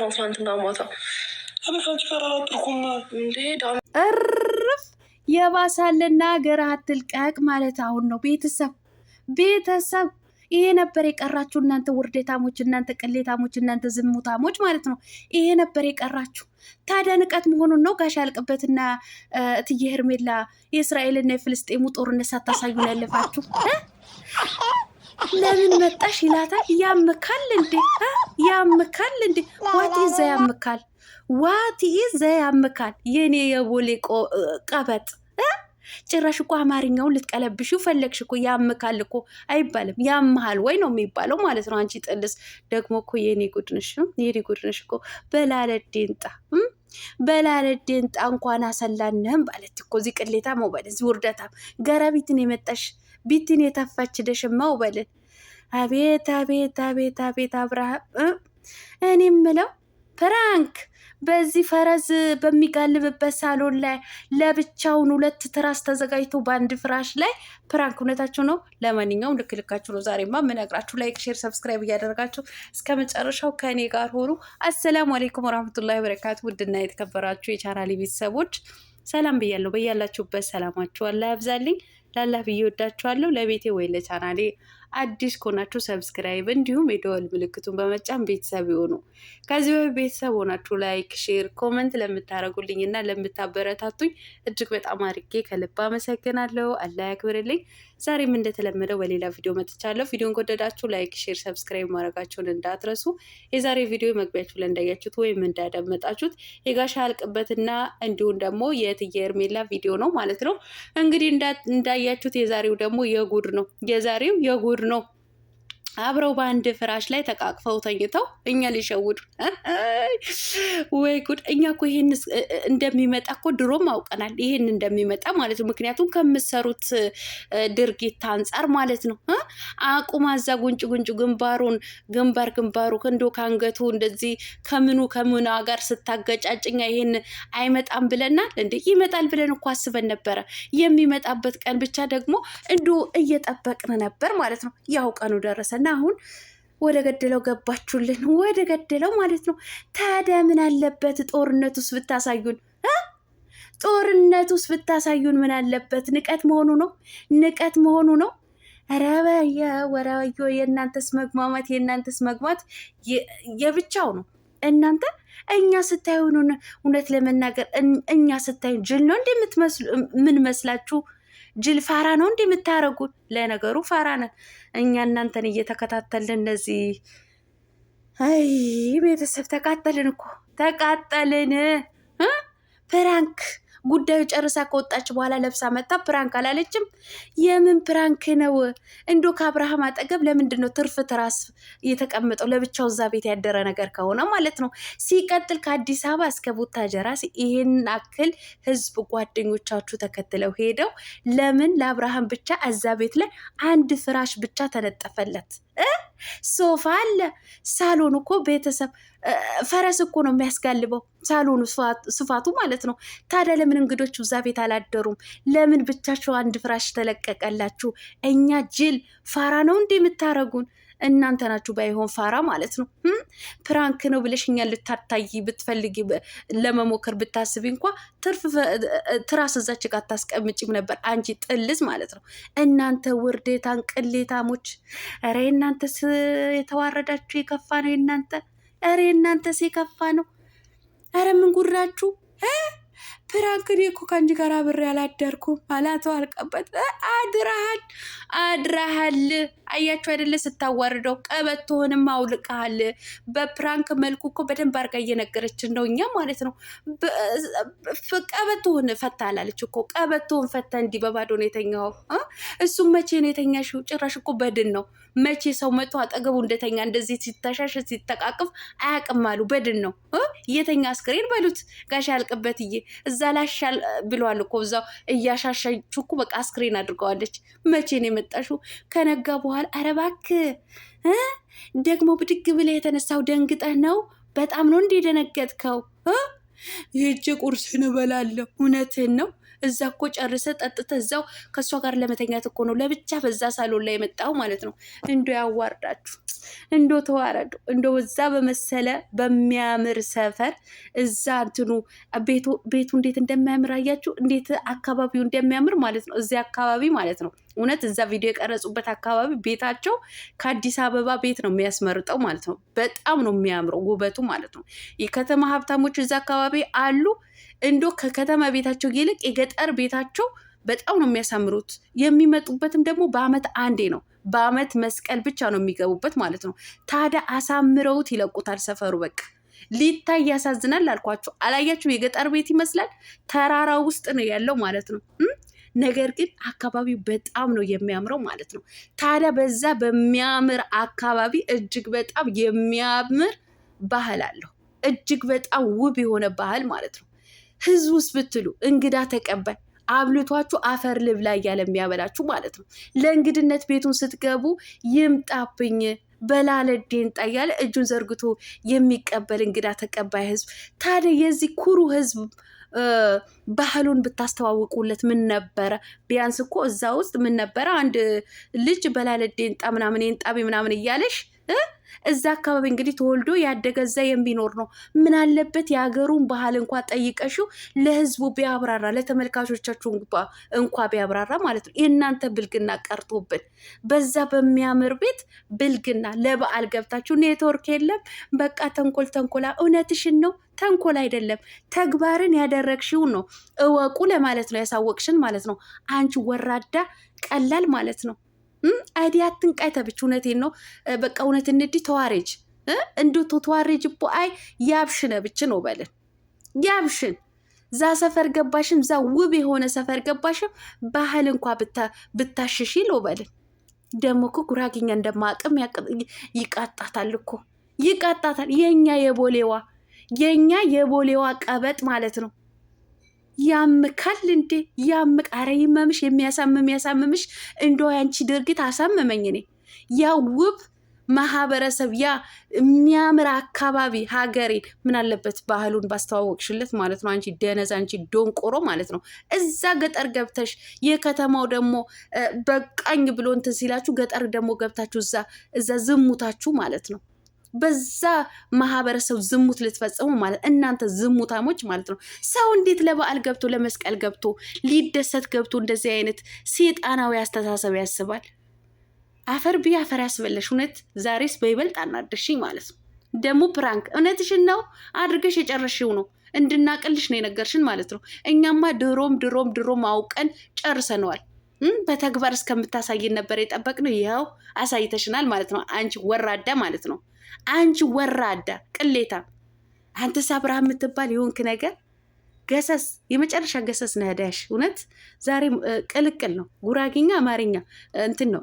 ነው ትናንትና ማታ ከአንቺ ጋር አላደርኩም እንዴ? እርፍ የባሳልና ሀገር አትልቀቅ ማለት አሁን ነው። ቤተሰብ ይሄ ነበር የቀራችሁ እናንተ ውርዴታሞች፣ እናንተ ቅሌታሞች፣ እናንተ ዝሙታሞች ማለት ነው። ይሄ ነበር የቀራችሁ። ታዲያ ንቀት መሆኑን ነው ጋሽ ያልቅበትና እትዬ ሄርሜላ የእስራኤልና የፍልስጤሙ ጦርነት ሳታሳዩን ያለፋችሁ። ለምን መጣሽ ይላታል። ያምካል እንዴ? ያምካል እንዴ? ዋት ይዘ ያምካል? ዋት ይዘ ያምካል? የኔ የቦሌ ቀበጥ ጭራሽ እኮ አማርኛውን ልትቀለብሹ ፈለግሽ እኮ። ያምካል እኮ አይባልም፣ ያምሃል ወይ ነው የሚባለው ማለት ነው። አንቺ ጥልስ ደግሞ እኮ የኔ ጉድንሽ እኮ በላለዴንጣ እንኳን አሰላንህም ባለት እኮ እዚህ ቅሌታ መውበልን እዚህ ውርደታም ገረቢትን የመጣሽ ቢትን የተፋች ደሽማ ውበልን። አቤት አቤት አቤት አቤት አብርሃም። እኔ ምለው ፕራንክ በዚህ ፈረዝ በሚጋልብበት ሳሎን ላይ ለብቻውን 2 ትራስ ተዘጋጅቶ በአንድ ፍራሽ ላይ ፕራንክ። እውነታችሁ ነው። ለማንኛውም ልክልካችሁ ነው ዛሬማ የምነግራችሁ። ላይክ፣ ሼር፣ ሰብስክራይብ እያደረጋችሁ እስከ መጨረሻው ከእኔ ጋር ሆኑ። አሰላሙ አሌይኩም ወራህመቱላሂ ወበረካቱ። ውድና የተከበራችሁ የቻናሌ ቤተሰቦች ሰላም ብያለሁ። በያላችሁበት ሰላማችሁ አላህ ያብዛልኝ። ላላህ ብዬ ወዳችኋለሁ። ለቤቴ ወይ ለቻናሌ አዲስ ከሆናችሁ ሰብስክራይብ እንዲሁም የደወል ምልክቱን በመጫን ቤተሰብ ይሆኑ። ከዚህ በፊት ቤተሰብ ሆናችሁ ላይክ፣ ሼር፣ ኮመንት ለምታደርጉልኝ እና ለምታበረታቱኝ እጅግ በጣም አድርጌ ከልብ አመሰግናለሁ። አላህ ያክብርልኝ። ዛሬም እንደተለመደው በሌላ ቪዲዮ መጥቻለሁ። ቪዲዮን ከወደዳችሁ ላይክ፣ ሼር፣ ሰብስክራይብ ማድረጋችሁን እንዳትረሱ። የዛሬ ቪዲዮ መግቢያችሁ ላይ እንዳያችሁት ወይም እንዳዳመጣችሁት የጋሽ ያልቅበትና እንዲሁም ደግሞ የእትዬ ሄርሜላ ቪዲዮ ነው ማለት ነው። እንግዲህ እንዳያችሁት የዛሬው ደግሞ የጉድ ነው። የዛሬው የጉድ ነው። አብረው በአንድ ፍራሽ ላይ ተቃቅፈው ተኝተው እኛ ሊሸውዱ። ወይ ጉድ! እኛ እኮ ይሄን እንደሚመጣ እኮ ድሮም አውቀናል፣ ይሄን እንደሚመጣ ማለት ነው። ምክንያቱም ከምሰሩት ድርጊት አንጻር ማለት ነው። አቁማዛ ጉንጭ ግንባሩ እንዶ ከአንገቱ እንደዚህ ከምኑ ጋር ስታገጫጭኛ ይሄን አይመጣም ብለናል እንዴ? ይመጣል ብለን እኮ አስበን ነበረ። የሚመጣበት ቀን ብቻ ደግሞ እንዶ እየጠበቅን ነበር ማለት ነው። ያው ቀኑ ደረሰ። እና አሁን ወደ ገደለው ገባችሁልን፣ ወደ ገደለው ማለት ነው። ታዲያ ምን አለበት ጦርነት ውስጥ ብታሳዩን? ጦርነት ውስጥ ብታሳዩን ምን አለበት? ንቀት መሆኑ ነው። ወራዮ የእናንተስ መግማት የብቻው ነው። እናንተ እኛ ስታዩን እውነት ለመናገር እኛ ስታዩን ጅል ነው ምን መስላችሁ? ጅል ፋራ ነው የምታረጉን? ለነገሩ ፋራ ነን እኛ እናንተን እየተከታተልን እነዚህ። አይ ቤተሰብ ተቃጠልን። ፕራንክ ጉዳዩ ጨርሳ ከወጣች በኋላ ለብሳ መጣ። ፕራንክ አላለችም። የምን ፕራንክ ነው? እንዶ ከአብርሃም አጠገብ ለምንድን ነው ትርፍ ትራስ የተቀመጠው? ለብቻው እዛ ቤት ያደረ ነገር ከሆነ ማለት ነው። ሲቀጥል ከአዲስ አበባ እስከ ቡታጀራ ይሄን አክል ህዝብ ጓደኞቻችሁ ተከትለው ሄደው ለምን ለአብርሃም ብቻ እዛ ቤት ላይ አንድ ፍራሽ ብቻ ተነጠፈለት? ሶፋ አለ። ሳሎን እኮ ቤተሰብ ፈረስ እኮ ነው የሚያስጋልበው ሳሎኑ ስፋቱ ማለት ነው። ታዲያ ለምን እንግዶቹ እዛ ቤት አላደሩም? ለምን ብቻችሁ አንድ ፍራሽ ተለቀቀላችሁ? እኛ ጅል ፋራ ነው የምታረጉን? እናንተ ናችሁ ባይሆን ፋራ ማለት ነው። ፕራንክ ነው ብለሽ እኛን ልታታይ ብትፈልጊ ለመሞከር ብታስቢ እንኳ ትራስ እዛች ጋር አታስቀምጪም ነበር አንቺ ጥልዝ ማለት ነው። እናንተ ውርዴታን ቅሌታሞች! ኧረ እናንተስ የተዋረዳችሁ የከፋ ነው እናንተ። ኧረ እናንተስ የከፋ ነው። ኧረ ምን ጉራችሁ? ፕራንክ እኔ እኮ ከአንቺ ጋር አብሬ አላደርኩም አላቶ አልቀበት። አድራሃል። አያችሁ አይደለ? ስታዋርደው ቀበቶህንም አውልቀሃል። በፕራንክ መልኩ እኮ በደንብ አድርጋ እየነገረችን ነው እኛ ማለት ነው። ቀበቶህን ፈታ አላለች እኮ። ቀበቶህን ፈታ እንዲህ በባዶ ነው የተኛው። እሱም መቼ ነው የተኛሽው? ጭራሽ እኮ በድን ነው። መቼ ሰው መቶ አጠገቡ እንደተኛ እንደዚህ ሲተሻሽ ሲተቃቅፍ አያውቅም አሉ። በድን ነው የተኛ አስክሬን በሉት። ጋሽ ያልቅበትዬ እዛ ላሻል ብለዋል እኮ። እዛው እያሻሻችሁ እኮ በቃ አስክሬን አድርገዋለች። መቼ ነው የመጣሽው? ከነጋ በኋላ። ኧረ እባክህ ደግሞ ብድግ ብለህ የተነሳው ደንግጠህ ነው? በጣም ነው እንደ ደነገጥከው? ይህች ቁርስን እበላለሁ። እውነትህን ነው። እዛ እኮ ጨርሰ ጠጥተ እዛው ከእሷ ጋር ለመተኛት እኮ ነው ለብቻ በዛ ሳሎን ላይ የመጣው ማለት ነው። እንዶ ያዋርዳችሁ፣ እንዶ ተዋረዱ። እንዶ እዛ በመሰለ በሚያምር ሰፈር እዛ እንትኑ ቤቱ እንዴት እንደሚያምር አያችሁ? እንዴት አካባቢው እንደሚያምር ማለት ነው። እዚያ አካባቢ ማለት ነው እውነት እዛ ቪዲዮ የቀረጹበት አካባቢ ቤታቸው ከአዲስ አበባ ቤት ነው የሚያስመርጠው ማለት ነው። በጣም ነው የሚያምረው ውበቱ ማለት ነው። የከተማ ሀብታሞች እዛ አካባቢ አሉ። እንዶ ከከተማ ቤታቸው ይልቅ የገጠር ቤታቸው በጣም ነው የሚያሳምሩት። የሚመጡበትም ደግሞ በአመት አንዴ ነው። በአመት መስቀል ብቻ ነው የሚገቡበት ማለት ነው። ታዲያ አሳምረውት ይለቁታል ሰፈሩ። በቃ ሊታይ ያሳዝናል አልኳቸው። አላያችሁ? የገጠር ቤት ይመስላል። ተራራ ውስጥ ነው ያለው ማለት ነው። ነገር ግን አካባቢው በጣም ነው የሚያምረው ማለት ነው። ታዲያ በዛ በሚያምር አካባቢ እጅግ በጣም የሚያምር ባህል አለው። እጅግ በጣም ውብ የሆነ ባህል ማለት ነው። ህዝብ ውስጥ ብትሉ እንግዳ ተቀባይ አብልቷችሁ አፈር ልብላ እያለ የሚያበላችሁ ማለት ነው። ለእንግድነት ቤቱን ስትገቡ ይምጣብኝ በላለዴን እያለ እጁን ዘርግቶ የሚቀበል እንግዳ ተቀባይ ህዝብ። ታዲያ የዚህ ኩሩ ህዝብ ባህሉን ብታስተዋውቁለት ምን ነበረ? ቢያንስ እኮ እዛ ውስጥ ምን ነበረ? አንድ ልጅ በላለዴን ምናምን የንጣቢ ምናምን እያለሽ እዛ አካባቢ እንግዲህ ተወልዶ ያደገ እዛ የሚኖር ነው። ምን አለበት የሀገሩን ባህል እንኳ ጠይቀሽው ለህዝቡ ቢያብራራ፣ ለተመልካቾቻችሁ እንኳ ቢያብራራ ማለት ነው። የእናንተ ብልግና ቀርቶብን በዛ በሚያምር ቤት ብልግና ለበዓል ገብታችሁ ኔትወርክ የለም በቃ ተንኮላ። እውነትሽን ነው፣ ተንኮል አይደለም ተግባርን ያደረግሽውን ነው እወቁ ለማለት ነው፣ ያሳወቅሽን ማለት ነው። አንቺ ወራዳ ቀላል ማለት ነው። አይዲያትን ቃይተብች እውነቴን ነው። በቃ እውነት እንዲ ተዋሬጅ እንዶ ተዋሬጅ ቦ አይ ያብሽነ ብቻ ነው በለን ያብሽን ዛ ሰፈር ገባሽም ዛ ውብ የሆነ ሰፈር ገባሽም ባህል እንኳ ብታሽሽ ነው በለን። ደግሞ እኮ ጉራጌኛ እንደማቅም ይቃጣታል እኮ ይቃጣታል። የኛ የቦሌዋ ቀበጥ ማለት ነው። ያምካል እንዴ ያምቅ። አረ ይመምሽ፣ የሚያሳምምሽ እንዶ ያንቺ ድርጊት አሳመመኝ። እኔ ያ ውብ ማህበረሰብ ያ የሚያምር አካባቢ ሀገሬን ምን አለበት ባህሉን ባስተዋወቅሽለት ማለት ነው። አንቺ ደነዝ፣ አንቺ ዶንቆሮ ማለት ነው። እዛ ገጠር ገብተሽ የከተማው ደግሞ በቃኝ ብሎ እንትን ሲላችሁ ገጠር ደግሞ ገብታችሁ እዛ ዝሙታችሁ ማለት ነው። በዛ ማህበረሰብ ዝሙት ልትፈጽሙ ማለት እናንተ ዝሙታሞች ማለት ነው። ሰው እንዴት ለበዓል ገብቶ ለመስቀል ገብቶ ሊደሰት ገብቶ እንደዚህ አይነት ሴጣናዊ አስተሳሰብ ያስባል? አፈር አፈር ያስበለሽ። እውነት ዛሬስ በይበልጥ አናደሽኝ ማለት ነው። ደግሞ ፕራንክ እውነትሽን ነው አድርገሽ የጨረሽው ነው እንድናቅልሽ ነው የነገርሽን ማለት ነው። እኛማ ድሮም አውቀን ጨርሰነዋል። በተግባር እስከምታሳየን ነበር የጠበቅነው። ይኸው አሳይተሽናል ማለት ነው። አንቺ ወራዳ ማለት ነው። አንቺ ወራዳ ቅሌታ፣ አንተ ሳብራ የምትባል የሆንክ ነገር ገሰስ፣ የመጨረሻ ገሰስ ነዳሽ። እውነት ዛሬ ቅልቅል ነው። ጉራጌኛ አማርኛ እንትን ነው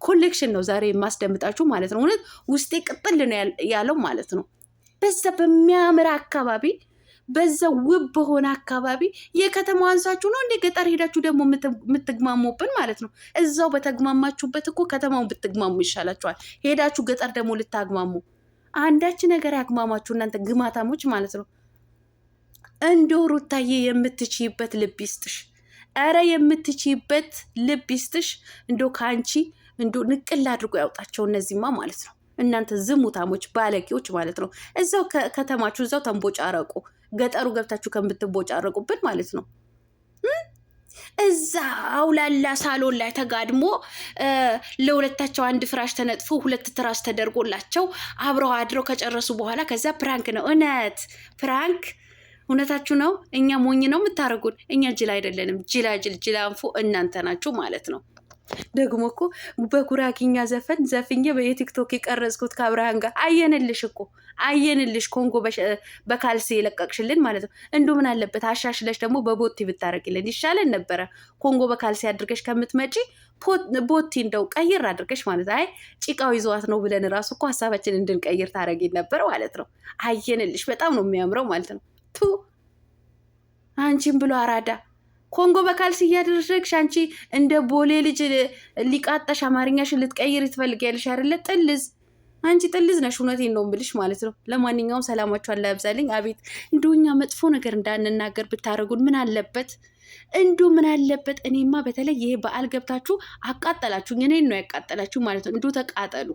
ኮሌክሽን ነው ዛሬ የማስደምጣችሁ ማለት ነው። እውነት ውስጤ ቅጥል ነው ያለው ማለት ነው። በዛ በሚያምር አካባቢ በዛ ውብ በሆነ አካባቢ የከተማው አንሳችሁ ነው እንደ ገጠር ሄዳችሁ ደግሞ የምትግማሙብን ማለት ነው። እዛው በተግማማችሁበት እኮ ከተማውን ብትግማሙ ይሻላችኋል። ሄዳችሁ ገጠር ደግሞ ልታግማሙ አንዳች ነገር ያግማማችሁ እናንተ ግማታሞች ማለት ነው። እንዶ ሩታዬ የምትችይበት ልብ ይስጥሽ። ኧረ የምትችይበት ልብ ይስጥሽ። እንዶ ከአንቺ እንዶ ንቅል አድርጎ ያውጣቸው እነዚህማ ማለት ነው። እናንተ ዝሙታሞች ባለጌዎች ማለት ነው። እዛው ከተማችሁ እዛው ተንቦጫረቁ። ገጠሩ ገብታችሁ ከምትቦጫረቁብን ማለት ነው። እዛ አውላላ ሳሎን ላይ ተጋድሞ ለሁለታቸው አንድ ፍራሽ ተነጥፎ 2 ትራስ ተደርጎላቸው አብረው አድረው ከጨረሱ በኋላ ከዛ ፕራንክ ነው። እውነት ፕራንክ እውነታችሁ ነው። እኛ ሞኝ ነው የምታደርጉን። እኛ ጅል አይደለንም። ጅላንፎ እናንተ ናችሁ ማለት ነው። ደግሞ እኮ በጉራጌኛ ዘፈን ዘፍኜ በቲክቶክ የቀረጽኩት ከአብርሃን ጋር አየንልሽ ኮንጎ በካልሲ የለቀቅሽልን ማለት ነው። እንዶ ምን አለበት አሻሽለሽ ደግሞ በቦቲ ብታረቂልን ይሻለን ነበረ። ኮንጎ በካልሲ አድርገሽ ከምትመጪ ቦቲ እንደው ቀይር አድርገሽ ማለት አይ ጭቃው ይዘዋት ነው ብለን ራሱ እኮ ሀሳባችን እንድንቀይር ታረጊን ነበር ማለት ነው። አየንልሽ በጣም ነው የሚያምረው ማለት ነው። አንቺም ብሎ አራዳ ኮንጎ በካልሲ እያደረግሽ አንቺ እንደ ቦሌ ልጅ ሊቃጣሽ አማርኛሽን ልትቀይር ትፈልጊያለሽ አይደለ? ጥልዝ አንቺ ጥልዝ ነሽ። እውነቴን ነው ብልሽ ማለት ነው። ለማንኛውም ሰላማችሁ አላ ያብዛልኝ። አቤት እንደኛ መጥፎ ነገር እንዳንናገር ብታረጉን ምን አለበት? እንዱ ምን አለበት? እኔማ በተለይ ይሄ በዓል ገብታችሁ አቃጠላችሁኝ። እኔን ነው ያቃጠላችሁ ማለት ነው። እንዱ ተቃጠሉ።